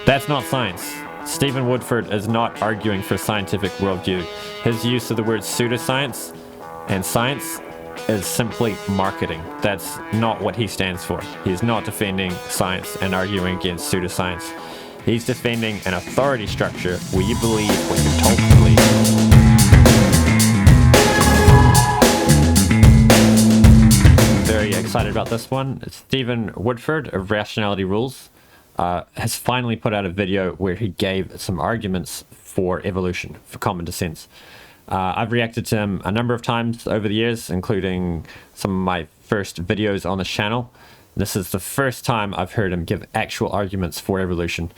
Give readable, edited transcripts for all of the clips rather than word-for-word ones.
That's not science. Stephen Woodford is not arguing for scientific worldview. His use of the words pseudoscience and science is simply marketing. That's not what he stands for. He's not defending science and arguing against pseudoscience. He's defending an authority structure where you believe what you're told to believe. Very excited about this one. Stephen Woodford of Rationality Rules has finally put out a video where he gave some arguments for evolution, for common descent. I've reacted to him a number of times over the years, including some of my first videos on the channel. This is the first time I've heard him give actual arguments for evolution.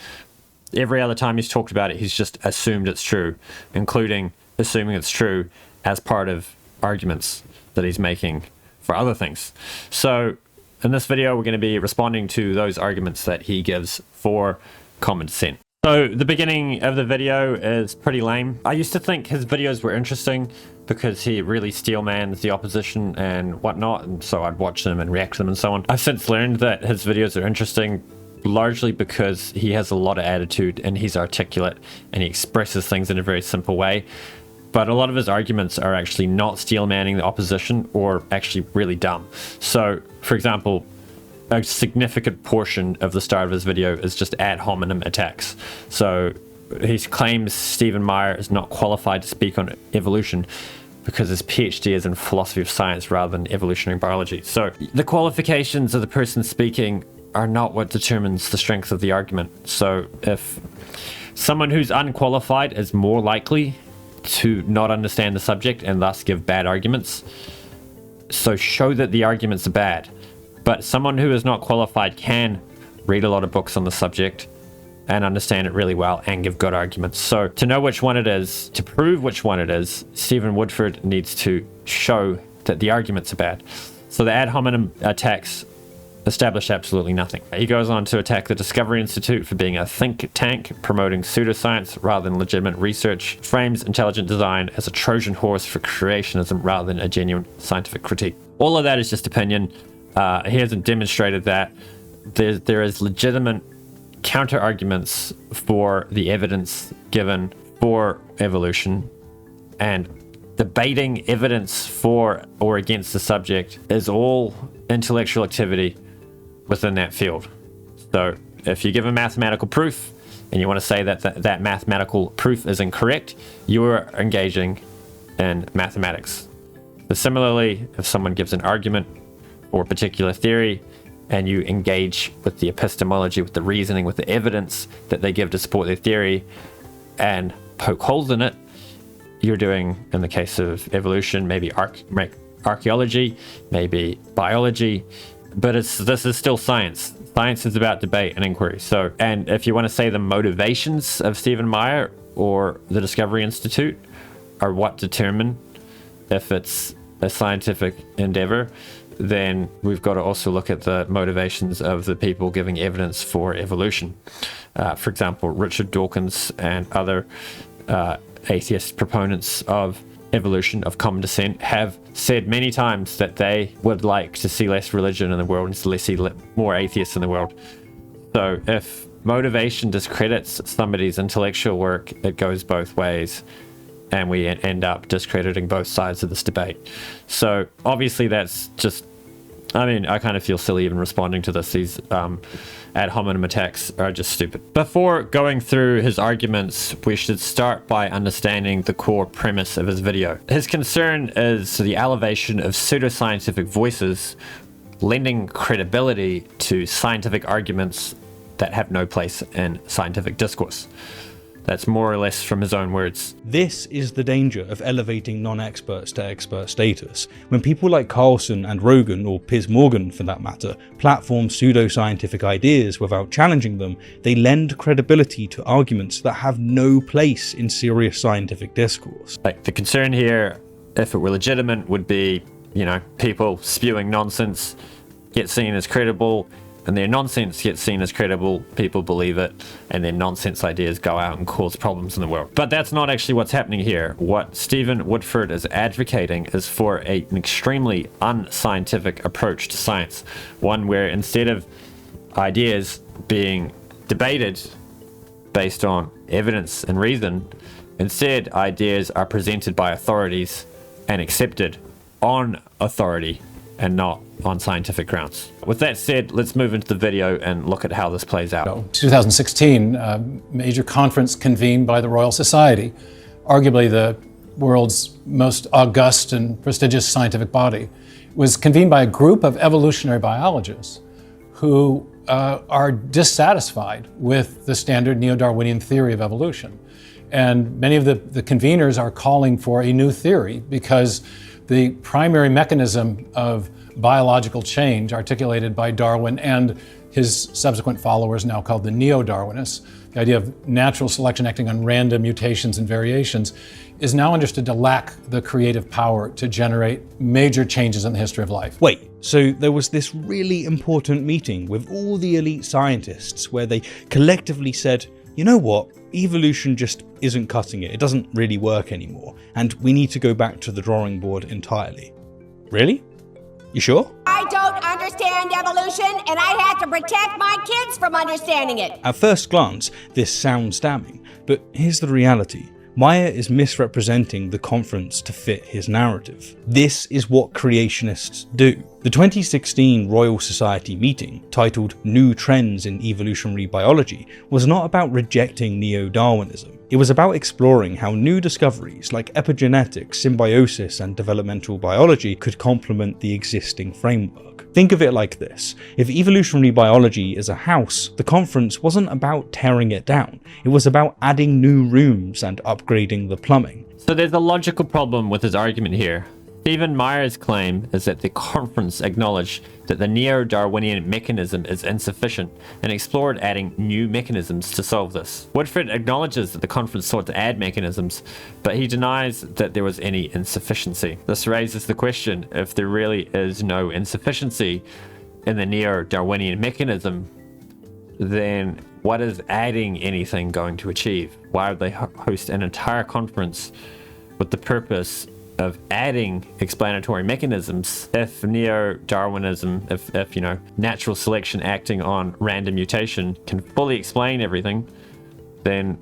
Every other time he's talked about it, he's just assumed it's true, including assuming it's true as part of arguments that he's making for other things. So in this video, we're going to be responding to those arguments that he gives for common descent. So the beginning of the video is pretty lame. I used to think his videos were interesting because he really steelmans the opposition and whatnot, and so I'd watch them and react to them and so on. I've since learned that his videos are interesting largely because he has a lot of attitude and he's articulate and he expresses things in a very simple way. But a lot of his arguments are actually not steelmanning the opposition or actually really dumb. So, for example, a significant portion of the start of his video is just ad hominem attacks. So he claims Stephen Meyer is not qualified to speak on evolution because his PhD is in philosophy of science rather than evolutionary biology. So the qualifications of the person speaking are not what determines the strength of the argument. So if someone who's unqualified is more likely to not understand the subject and thus give bad arguments, so show that the arguments are bad. But someone who is not qualified can read a lot of books on the subject and understand it really well and give good arguments. So to know which one it is, to prove which one it is, Stephen Woodford needs to show that the arguments are bad. So the ad hominem attacks establish absolutely nothing. He goes on to attack the Discovery Institute for being a think tank promoting pseudoscience rather than legitimate research, frames intelligent design as a Trojan horse for creationism rather than a genuine scientific critique. All of that is just opinion. He hasn't demonstrated that. There is legitimate counter arguments for the evidence given for evolution, and debating evidence for or against the subject is all intellectual activity within that field. So if you give a mathematical proof and you want to say that that mathematical proof is incorrect, you are engaging in mathematics. But similarly, if someone gives an argument or a particular theory and you engage with the epistemology, with the reasoning, with the evidence that they give to support their theory and poke holes in it, you're doing, in the case of evolution, maybe archaeology, maybe biology, but this is still science. Science is about debate and inquiry. So, and if you want to say the motivations of Stephen Meyer or the Discovery Institute are what determine if it's a scientific endeavor, then we've got to also look at the motivations of the people giving evidence for evolution. For example, Richard Dawkins and other atheist proponents of evolution, of common descent, have said many times that they would like to see less religion in the world and to see more atheists in the world. So if motivation discredits somebody's intellectual work, it goes both ways, and we end up discrediting both sides of this debate. So obviously that's just, I mean, I kind of feel silly even responding to this. These ad hominem attacks are just stupid. Before going through his arguments, we should start by understanding the core premise of his video. His concern is the elevation of pseudoscientific voices, lending credibility to scientific arguments that have no place in scientific discourse. That's more or less from his own words. This is the danger of elevating non-experts to expert status. When people like Carlson and Rogan, or Piers Morgan for that matter, platform pseudo-scientific ideas without challenging them, they lend credibility to arguments that have no place in serious scientific discourse. Like, the concern here, if it were legitimate, would be, you know, people spewing nonsense get seen as credible, and their nonsense gets seen as credible, people believe it, and their nonsense ideas go out and cause problems in the world. But that's not actually what's happening here. What Stephen Woodford is advocating is for an extremely unscientific approach to science, one where instead of ideas being debated based on evidence and reason. Instead, ideas are presented by authorities and accepted on authority and not on scientific grounds. With that said, let's move into the video and look at how this plays out. 2016, a major conference convened by the Royal Society, arguably the world's most august and prestigious scientific body, was convened by a group of evolutionary biologists who are dissatisfied with the standard neo-Darwinian theory of evolution. And many of the conveners are calling for a new theory because the primary mechanism of biological change articulated by Darwin and his subsequent followers, now called the neo-Darwinists, the idea of natural selection acting on random mutations and variations, is now understood to lack the creative power to generate major changes in the history of life. Wait, so there was this really important meeting with all the elite scientists where they collectively said, you know what, evolution just isn't cutting it, it doesn't really work anymore, and we need to go back to the drawing board entirely. Really? You sure? I don't understand evolution, and I have to protect my kids from understanding it. At first glance, this sounds damning, but here's the reality. Meyer is misrepresenting the conference to fit his narrative. This is what creationists do. The 2016 Royal Society meeting, titled New Trends in Evolutionary Biology, was not about rejecting neo-Darwinism. It was about exploring how new discoveries like epigenetics, symbiosis, and developmental biology could complement the existing framework. Think of it like this. If evolutionary biology is a house, the conference wasn't about tearing it down. It was about adding new rooms and upgrading the plumbing. So there's a logical problem with his argument here. Stephen Meyer's claim is that the conference acknowledged that the neo-Darwinian mechanism is insufficient and explored adding new mechanisms to solve this. Woodford acknowledges that the conference sought to add mechanisms, but he denies that there was any insufficiency. This raises the question, if there really is no insufficiency in the neo-Darwinian mechanism, then what is adding anything going to achieve? Why would they host an entire conference with the purpose of adding explanatory mechanisms if neo-Darwinism, if you know, natural selection acting on random mutation can fully explain everything, then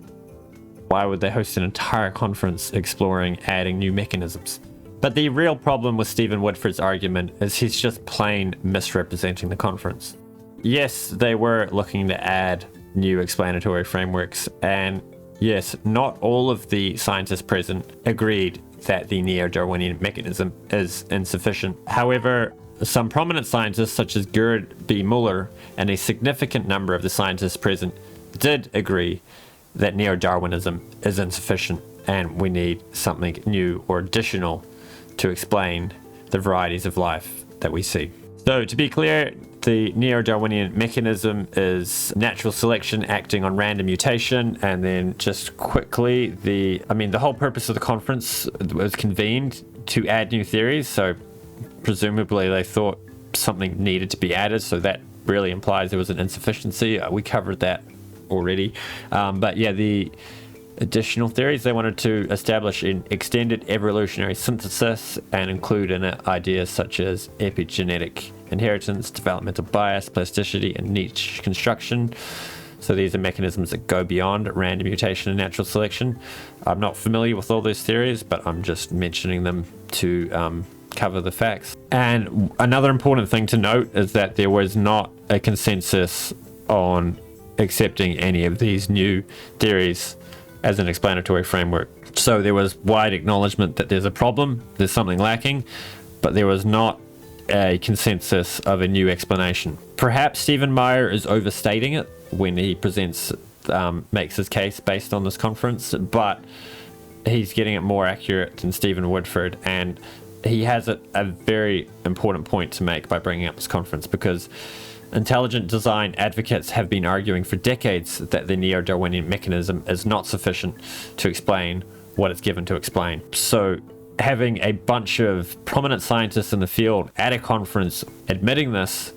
why would they host an entire conference exploring adding new mechanisms? But the real problem with Stephen Woodford's argument is he's just plain misrepresenting the conference. Yes, they were looking to add new explanatory frameworks, and yes, not all of the scientists present agreed that the neo-Darwinian mechanism is insufficient. However, some prominent scientists such as Gerd Müller and a significant number of the scientists present did agree that neo-Darwinism is insufficient and we need something new or additional to explain the varieties of life that we see. So to be clear, the neo-Darwinian mechanism is natural selection acting on random mutation. And then just quickly, the whole purpose of the conference was convened to add new theories. So presumably they thought something needed to be added. So that really implies there was an insufficiency. We covered that already. But yeah, the additional theories, they wanted to establish an extended evolutionary synthesis and include in it ideas such as epigenetic inheritance, developmental bias, plasticity, and niche construction. So these are mechanisms that go beyond random mutation and natural selection. I'm not familiar with all those theories, but I'm just mentioning them to cover the facts. And another important thing to note is that there was not a consensus on accepting any of these new theories as an explanatory framework. So there was wide acknowledgement that there's a problem, there's something lacking, but there was not a consensus of a new explanation. Perhaps Stephen Meyer is overstating it when he makes his case based on this conference, but he's getting it more accurate than Stephen Woodford, and he has a very important point to make by bringing up this conference, because intelligent design advocates have been arguing for decades that the neo-Darwinian mechanism is not sufficient to explain what it's given to explain. So having a bunch of prominent scientists in the field at a conference admitting this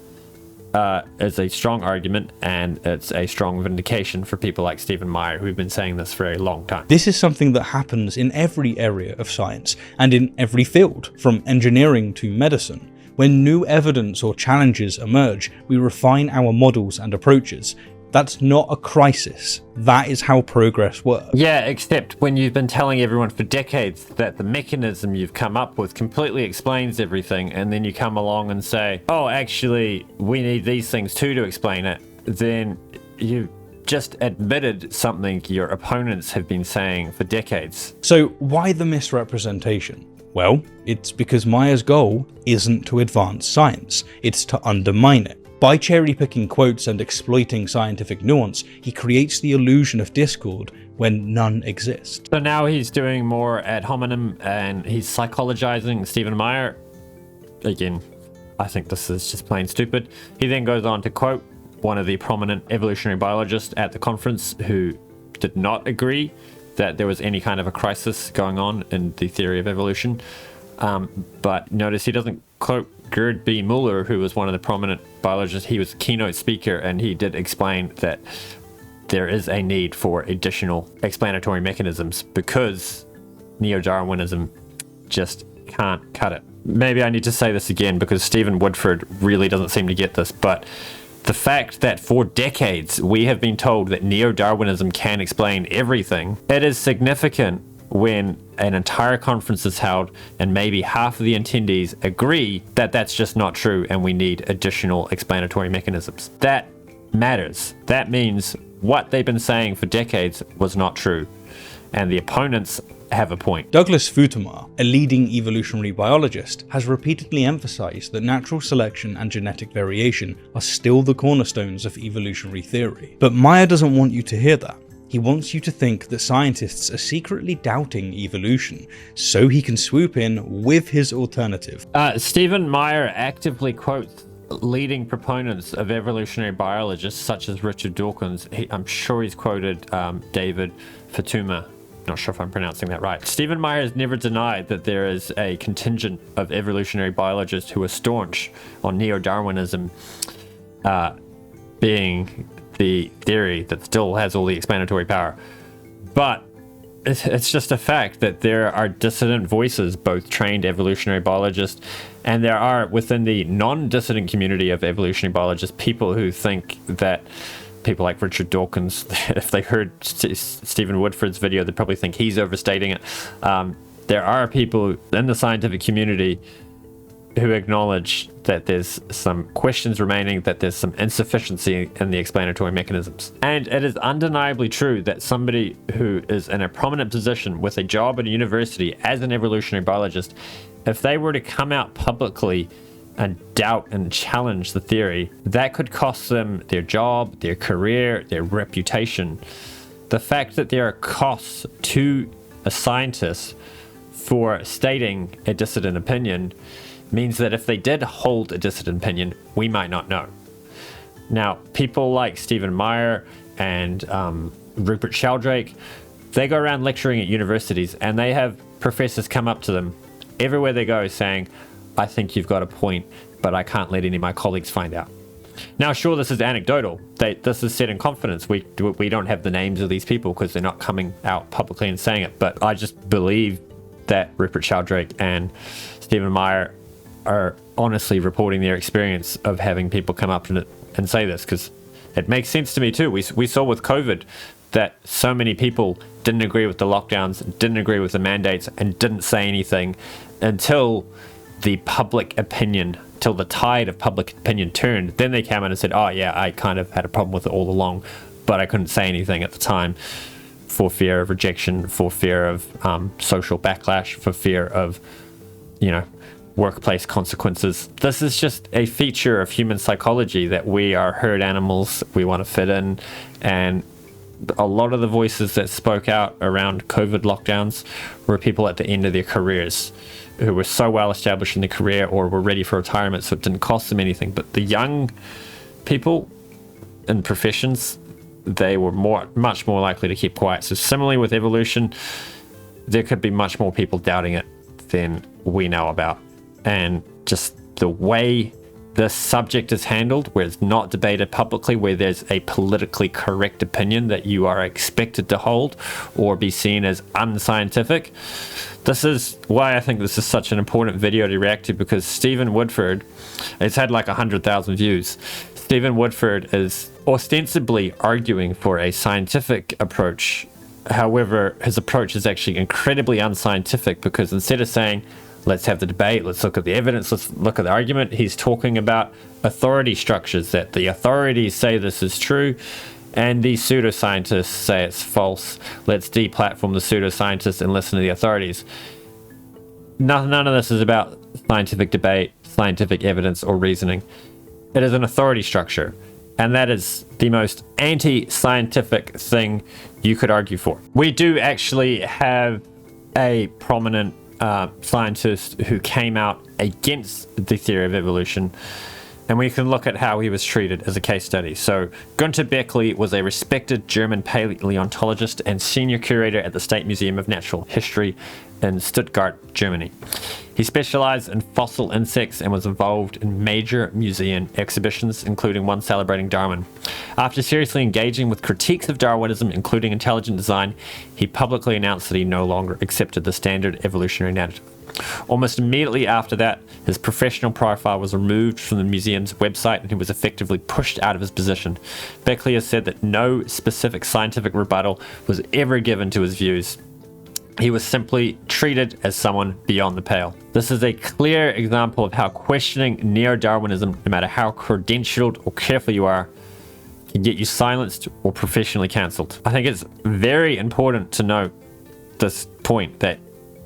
is a strong argument, and it's a strong vindication for people like Stephen Meyer, who've been saying this for a long time. This is something that happens in every area of science and in every field, from engineering to medicine. When new evidence or challenges emerge, we refine our models and approaches. That's not a crisis. That is how progress works. Yeah, except when you've been telling everyone for decades that the mechanism you've come up with completely explains everything, and then you come along and say, oh, actually, we need these things too to explain it, then you just admitted something your opponents have been saying for decades. So why the misrepresentation? Well, it's because Meyer's goal isn't to advance science, it's to undermine it. By cherry-picking quotes and exploiting scientific nuance, he creates the illusion of discord when none exists. So now he's doing more ad hominem and he's psychologizing Stephen Meyer. Again, I think this is just plain stupid. He then goes on to quote one of the prominent evolutionary biologists at the conference who did not agree that there was any kind of a crisis going on in the theory of evolution. But notice he doesn't quote Gerd Müller, who was one of the prominent biologists. He was a keynote speaker, and he did explain that there is a need for additional explanatory mechanisms because neo-Darwinism just can't cut it. Maybe I need to say this again because Stephen Woodford really doesn't seem to get this, but the fact that for decades we have been told that neo-Darwinism can explain everything, it is significant when an entire conference is held and maybe half of the attendees agree that that's just not true and we need additional explanatory mechanisms. That matters. That means what they've been saying for decades was not true, and the opponents have a point. Douglas Futemar, a leading evolutionary biologist, has repeatedly emphasized that natural selection and genetic variation are still the cornerstones of evolutionary theory. But Meyer doesn't want you to hear that. He wants you to think that scientists are secretly doubting evolution, so he can swoop in with his alternative. Stephen Meyer actively quotes leading proponents of evolutionary biologists such as Richard Dawkins. I'm sure he's quoted David Fatuma. Not sure if I'm pronouncing that right. Stephen Meyer has never denied that there is a contingent of evolutionary biologists who are staunch on neo-Darwinism being the theory that still has all the explanatory power. But it's just a fact that there are dissident voices, both trained evolutionary biologists, and there are within the non-dissident community of evolutionary biologists people who think that people like Richard Dawkins, if they heard Stephen Woodford's video, they'd probably think he's overstating it. There are people in the scientific community who acknowledge that there's some questions remaining, that there's some insufficiency in the explanatory mechanisms. And it is undeniably true that somebody who is in a prominent position with a job at a university as an evolutionary biologist, if they were to come out publicly and doubt and challenge the theory, that could cost them their job, their career, their reputation. The fact that there are costs to a scientist for stating a dissident opinion means that if they did hold a dissident opinion, we might not know. Now, people like Stephen Meyer and Rupert Sheldrake, they go around lecturing at universities and they have professors come up to them everywhere they go saying, I think you've got a point, but I can't let any of my colleagues find out. Now, sure, this is anecdotal. This is said in confidence. We don't have the names of these people because they're not coming out publicly and saying it, but I just believe that Rupert Sheldrake and Stephen Meyer are honestly reporting their experience of having people come up and say this, because it makes sense to me too. We saw with COVID that so many people didn't agree with the lockdowns, didn't agree with the mandates, and didn't say anything until the public opinion, till the tide of public opinion turned. Then they came in and said, oh yeah, I kind of had a problem with it all along, but I couldn't say anything at the time for fear of rejection, for fear of social backlash, for fear of, workplace consequences. This is just a feature of human psychology that we are herd animals, we want to fit in, and a lot of the voices that spoke out around COVID lockdowns were people at the end of their careers who were so well established in their career or were ready for retirement, so it didn't cost them anything. But the young people in professions, they were much more likely to keep quiet. So similarly with evolution, there could be much more people doubting it than we know about. And just the way this subject is handled, where it's not debated publicly, where there's a politically correct opinion that you are expected to hold or be seen as unscientific. This is why I think this is such an important video to react to, because Stephen Woodford, it's had like 100,000 views. Stephen Woodford is ostensibly arguing for a scientific approach. However, his approach is actually incredibly unscientific, because instead of saying, let's have the debate, let's look at the evidence, let's look at the argument, he's talking about authority structures, that the authorities say this is true and the pseudoscientists say it's false. Let's deplatform the pseudoscientists and listen to the authorities. None of this is about scientific debate, scientific evidence, or reasoning. It is an authority structure, and that is the most anti-scientific thing you could argue for. We do actually have a prominent scientist who came out against the theory of evolution, and we can look at how he was treated as a case study. So Günter Bechly was a respected German paleontologist and senior curator at the State Museum of Natural History in Stuttgart, Germany. He specialized in fossil insects and was involved in major museum exhibitions, including one celebrating Darwin. After seriously engaging with critiques of Darwinism, including intelligent design, he publicly announced that he no longer accepted the standard evolutionary narrative. Almost immediately after that, his professional profile was removed from the museum's website and he was effectively pushed out of his position. Bechly has said that no specific scientific rebuttal was ever given to his views. He was simply treated as someone beyond the pale. This is a clear example of how questioning neo-Darwinism, no matter how credentialed or careful you are, can get you silenced or professionally cancelled. I think it's very important to note this point, that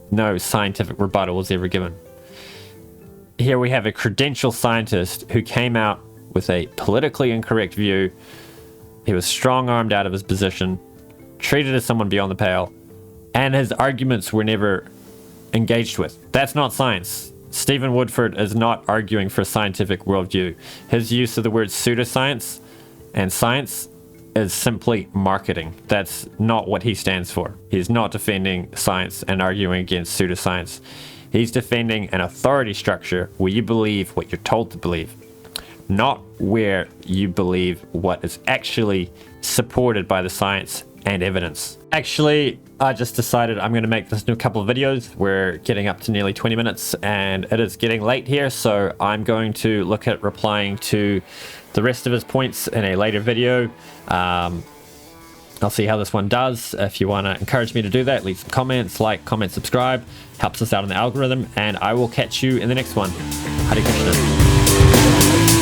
no scientific rebuttal was ever given. Here we have a credentialed scientist who came out with a politically incorrect view. He was strong-armed out of his position, treated as someone beyond the pale, and his arguments were never engaged with. That's not science. Stephen Woodford is not arguing for a scientific worldview. His use of the words pseudoscience and science is simply marketing. That's not what he stands for. He's not defending science and arguing against pseudoscience. He's defending an authority structure where you believe what you're told to believe, not where you believe what is actually supported by the science and evidence. Actually, I just decided I'm going to make this into a couple of videos. We're getting up to nearly 20 minutes and it is getting late here, so I'm going to look at replying to the rest of his points in a later video. I'll see how this one does. If you want to encourage me to do that, leave some comments, like, comment, subscribe. Helps us out in the algorithm, and I will catch you in the next one. Hare Krishna.